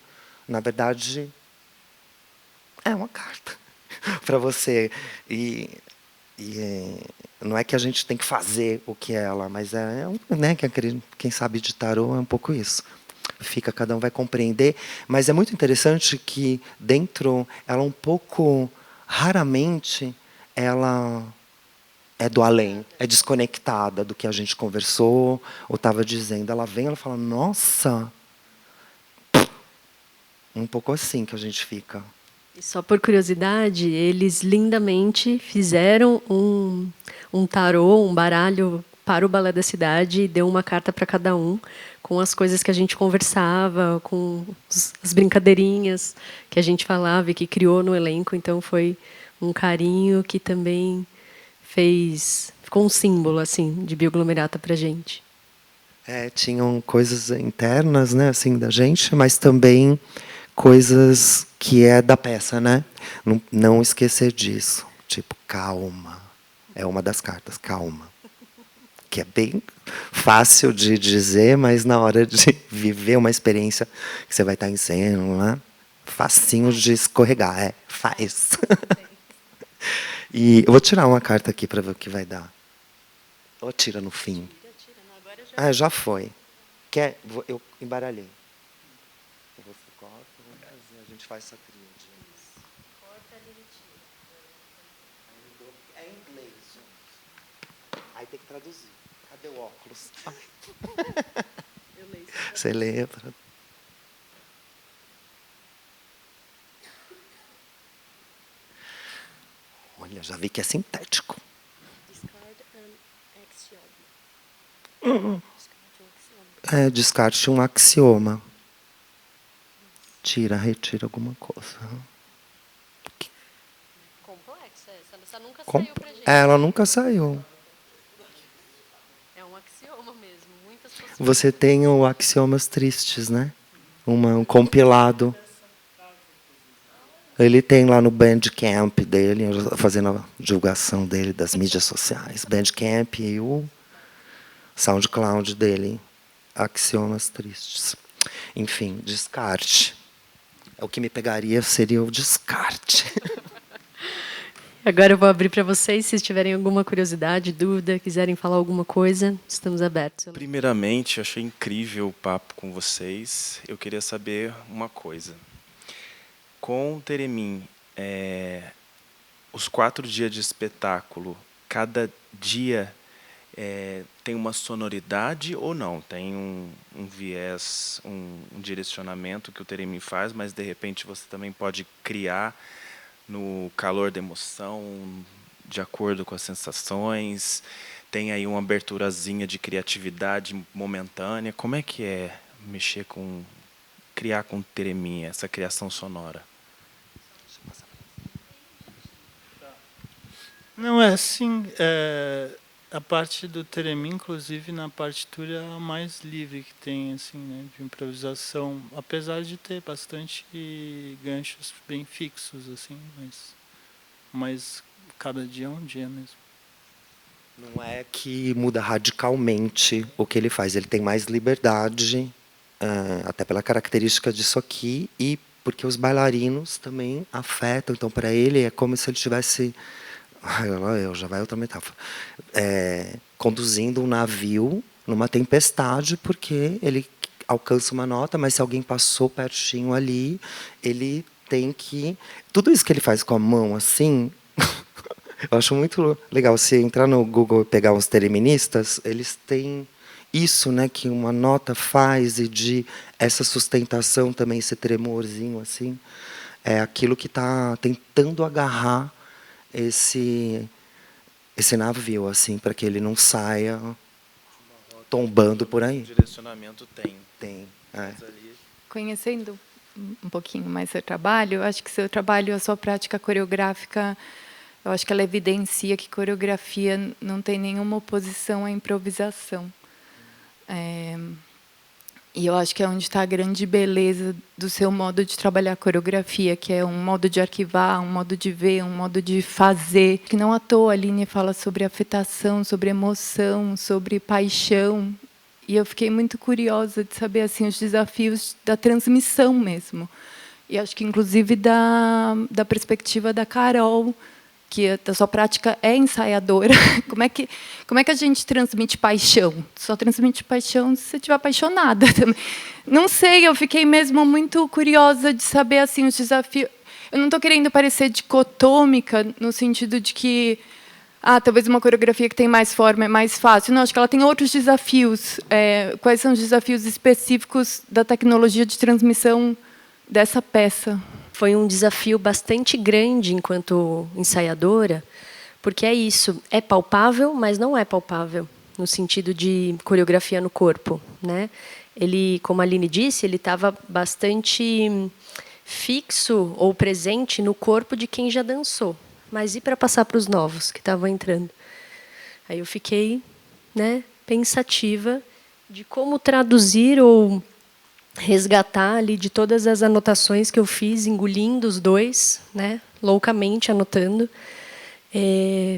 na verdade, é uma carta para você. E não é que a gente tem que fazer o que é ela, mas né, quem sabe de tarô é um pouco isso. Cada um vai compreender, mas é muito interessante que dentro ela um pouco, raramente, ela é do além, é desconectada do que a gente conversou ou estava dizendo. Ela vem, ela fala, nossa, um pouco assim que a gente fica. E só por curiosidade, eles lindamente fizeram um tarô, um baralho para o Balé da Cidade e deu uma carta para cada um, com as coisas que a gente conversava, com as brincadeirinhas que a gente falava e que criou no elenco. Então, foi um carinho que também ficou um símbolo assim, de Bioglomerata para a gente. Tinham coisas internas, né, assim, da gente, mas também coisas que é da peça, né? Não esquecer disso. Tipo, calma. É uma das cartas, calma. Que é bem fácil de dizer, mas na hora de viver uma experiência que você vai estar em cena, né? Facinho de escorregar. Faz. E eu vou tirar uma carta aqui para ver o que vai dar. Ou tira no fim? Já foi. Eu embaralhei. Você corta, a gente faz essa tríade. Corta ali e tira. É em inglês, gente. Aí tem que traduzir. Cadê o óculos? Eu leio. Você lê. Olha, já vi que é sintético. Descarte um axioma. Retira alguma coisa. Complexa essa nunca saiu pra gente. Ela nunca saiu. É um axioma mesmo. Muitas possibilidades. Você tem o Axiomas Tristes, né? Um compilado. Ele tem lá no Bandcamp dele, fazendo a divulgação dele das mídias sociais. Bandcamp e o SoundCloud dele. Axiomas Tristes. Enfim, descarte. O que me pegaria seria o descarte. Agora eu vou abrir para vocês, se tiverem alguma curiosidade, dúvida, quiserem falar alguma coisa, estamos abertos. Primeiramente, eu achei incrível o papo com vocês. Eu queria saber uma coisa. Com o Teremim, os 4 dias de espetáculo, cada dia tem uma sonoridade ou não? Tem um viés, um direcionamento que o Teremim faz, mas de repente você também pode criar no calor da emoção, de acordo com as sensações. Tem aí uma aberturazinha de criatividade momentânea. Como é que é criar com o Teremim, essa criação sonora? Não, assim, a parte do Teremim, inclusive, na partitura, é a mais livre que tem, assim, né, de improvisação, apesar de ter bastante ganchos bem fixos, assim, mas cada dia é um dia mesmo. Não é que muda radicalmente o que ele faz, ele tem mais liberdade, até pela característica disso aqui, e porque os bailarinos também afetam, então para ele é como se ele tivesse... já vai outra metáfora. Conduzindo um navio numa tempestade, porque ele alcança uma nota, mas se alguém passou pertinho ali, ele tem que... Tudo isso que ele faz com a mão, assim, eu acho muito legal. Se entrar no Google e pegar os tereministas, eles têm isso, né, que uma nota faz, e de essa sustentação também, esse tremorzinho, assim, é aquilo que está tentando agarrar esse navio, assim, para que ele não saia tombando por aí. O direcionamento tem. Tem. Mas ali... Conhecendo um pouquinho mais seu trabalho, eu acho que seu trabalho, a sua prática coreográfica, eu acho que ela evidencia que coreografia não tem nenhuma oposição à improvisação. E eu acho que é onde está a grande beleza do seu modo de trabalhar a coreografia, que é um modo de arquivar, um modo de ver, um modo de fazer. Que não à toa a Aline fala sobre afetação, sobre emoção, sobre paixão. E eu fiquei muito curiosa de saber assim os desafios da transmissão mesmo. E acho que, inclusive, da perspectiva da Carol, que a sua prática é ensaiadora. Como é que a gente transmite paixão? Só transmite paixão se você estiver apaixonada também. Não sei, eu fiquei mesmo muito curiosa de saber assim os desafios. Eu não estou querendo parecer dicotômica, no sentido de que talvez uma coreografia que tem mais forma é mais fácil. Não, acho que ela tem outros desafios. Quais são os desafios específicos da tecnologia de transmissão dessa peça? Foi um desafio bastante grande enquanto ensaiadora, porque é isso, é palpável, mas não é palpável, no sentido de coreografia no corpo, né? Ele, como a Aline disse, ele estava bastante fixo ou presente no corpo de quem já dançou, mas e para passar para os novos que estavam entrando? Aí eu fiquei, né, pensativa de como traduzir ou resgatar ali de todas as anotações que eu fiz, engolindo os dois, né, loucamente anotando,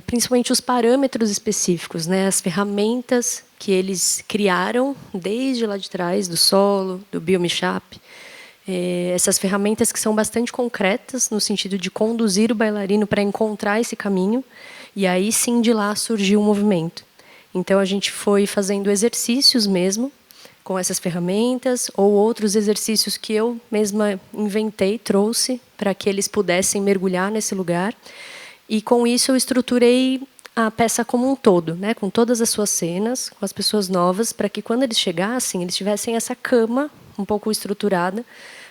principalmente os parâmetros específicos, né, as ferramentas que eles criaram desde lá de trás, do solo, do Biomechap, essas ferramentas que são bastante concretas, no sentido de conduzir o bailarino para encontrar esse caminho, e aí sim de lá surgiu o movimento. Então a gente foi fazendo exercícios mesmo, com essas ferramentas, ou outros exercícios que eu mesma inventei, trouxe, para que eles pudessem mergulhar nesse lugar. E, com isso, eu estruturei a peça como um todo, né, com todas as suas cenas, com as pessoas novas, para que, quando eles chegassem, eles tivessem essa cama um pouco estruturada,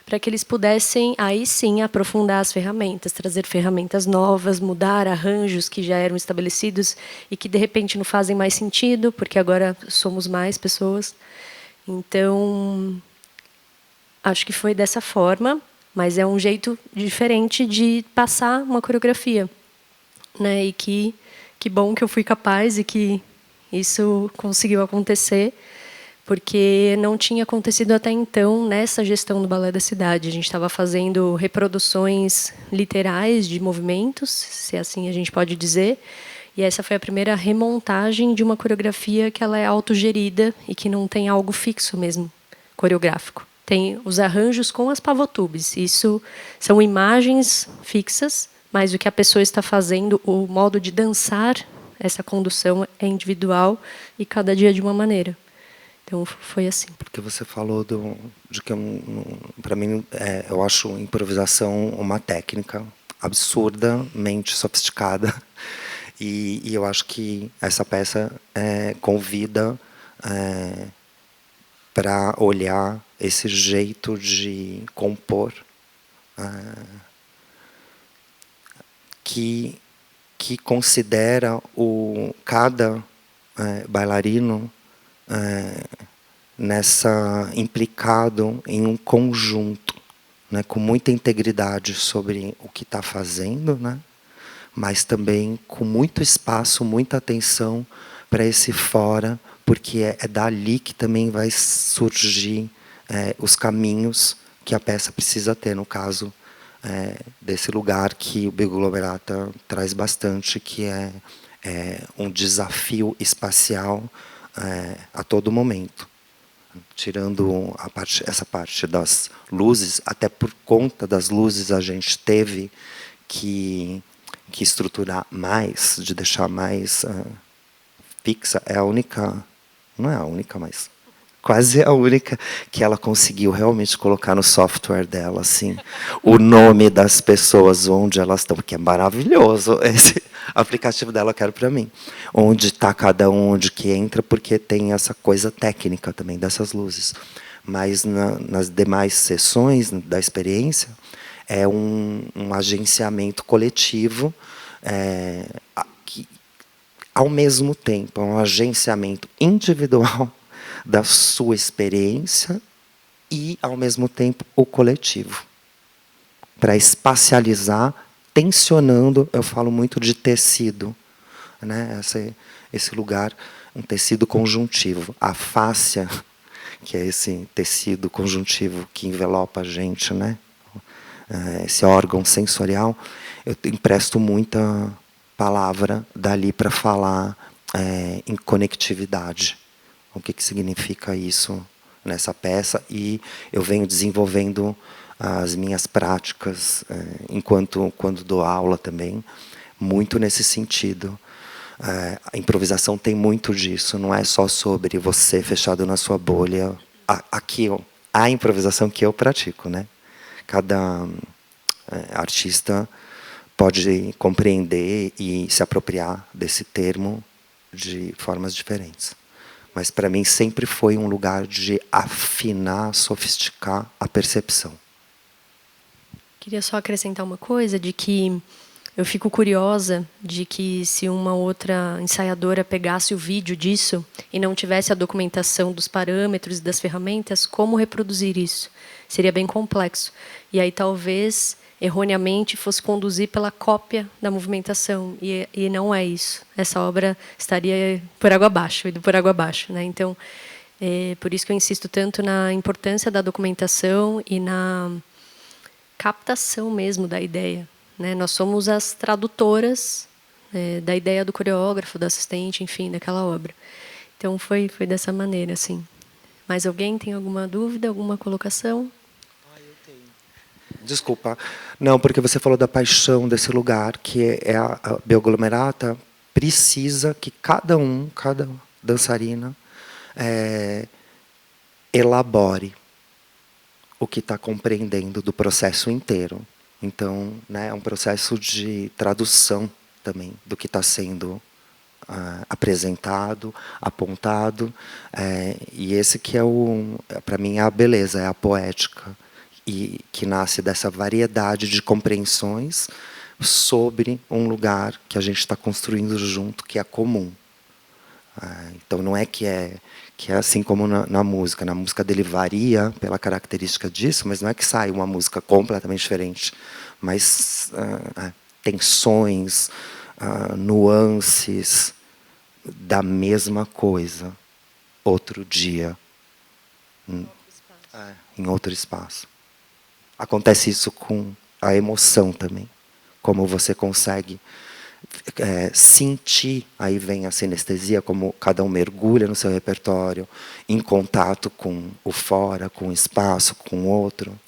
para que eles pudessem, aí sim, aprofundar as ferramentas, trazer ferramentas novas, mudar arranjos que já eram estabelecidos e que, de repente, não fazem mais sentido, porque agora somos mais pessoas. Então, acho que foi dessa forma, mas é um jeito diferente de passar uma coreografia, né? E que bom que eu fui capaz e que isso conseguiu acontecer, porque não tinha acontecido até então nessa gestão do Balé da Cidade. A gente estava fazendo reproduções literais de movimentos, se assim a gente pode dizer, e essa foi a primeira remontagem de uma coreografia que ela é autogerida e que não tem algo fixo mesmo, coreográfico. Tem os arranjos com as pavotubes. Isso são imagens fixas, mas o que a pessoa está fazendo, o modo de dançar, essa condução é individual e cada dia de uma maneira. Então, foi assim. Porque você falou de que, para mim, eu acho improvisação uma técnica absurdamente sofisticada. E eu acho que essa peça convida para olhar esse jeito de compor que considera cada bailarino implicado em um conjunto, né, com muita integridade sobre o que está fazendo, né, mas também com muito espaço, muita atenção para esse fora, porque é dali que também vai surgir os caminhos que a peça precisa ter, no caso desse lugar que o Biglomerata traz bastante, que é um desafio espacial a todo momento. Tirando essa parte das luzes, até por conta das luzes a gente teve que estruturar mais, de deixar mais fixa. É a única, não é a única, mas quase a única que ela conseguiu realmente colocar no software dela, assim, o nome das pessoas, onde elas estão, porque é maravilhoso esse aplicativo dela, eu quero para mim. Onde está cada um, onde que entra, porque tem essa coisa técnica também dessas luzes. Mas nas demais sessões da experiência, é um agenciamento coletivo, que, ao mesmo tempo, é um agenciamento individual da sua experiência e, ao mesmo tempo, o coletivo. Para espacializar, tensionando, eu falo muito de tecido, né? Esse lugar, um tecido conjuntivo. A fáscia, que é esse tecido conjuntivo que envelopa a gente, né? Esse órgão sensorial, eu empresto muita palavra dali para falar em conectividade. O que significa isso nessa peça? E eu venho desenvolvendo as minhas práticas, quando dou aula também, muito nesse sentido. A improvisação tem muito disso, não é só sobre você fechado na sua bolha. Aqui, a improvisação que eu pratico, né? Cada artista pode compreender e se apropriar desse termo de formas diferentes. Mas, para mim, sempre foi um lugar de afinar, sofisticar a percepção. Queria só acrescentar uma coisa, de que eu fico curiosa de que se uma outra ensaiadora pegasse o vídeo disso e não tivesse a documentação dos parâmetros e das ferramentas, como reproduzir isso? Seria bem complexo. E aí talvez, erroneamente, fosse conduzir pela cópia da movimentação. E não é isso. Essa obra estaria por água abaixo, indo por água abaixo, né? Então, por isso que eu insisto tanto na importância da documentação e na captação mesmo da ideia. Né? Nós somos as tradutoras da ideia do coreógrafo, do assistente, enfim, daquela obra. Então, foi dessa maneira, assim. Mais alguém tem alguma dúvida, alguma colocação? Eu tenho. Desculpa. Não, porque você falou da paixão desse lugar, que a Bioglomerata precisa que cada dançarina, elabore o que está compreendendo do processo inteiro. Então, né, é um processo de tradução também do que está sendo apresentado, apontado, e esse que para mim, é a beleza, é a poética, e que nasce dessa variedade de compreensões sobre um lugar que a gente está construindo junto, que é comum. Então, não é que é assim como na música. Na música dele varia pela característica disso, mas não é que sai uma música completamente diferente. Mas tensões, nuances da mesma coisa, outro dia, em outro espaço. Acontece isso com a emoção também. Como você consegue sentir, aí vem a sinestesia, como cada um mergulha no seu repertório, em contato com o fora, com o espaço, com o outro.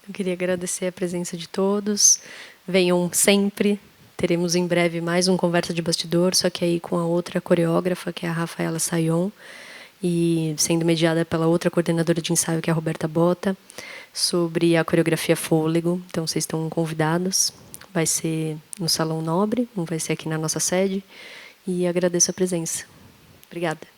Eu queria agradecer a presença de todos. Venham sempre. Teremos em breve mais um Conversa de Bastidor, só que aí com a outra coreógrafa, que é a Rafaela Sayon, e sendo mediada pela outra coordenadora de ensaio, que é a Roberta Bota, sobre a coreografia Fôlego. Então, vocês estão convidados. Vai ser no Salão Nobre, não vai ser aqui na nossa sede. E agradeço a presença. Obrigada.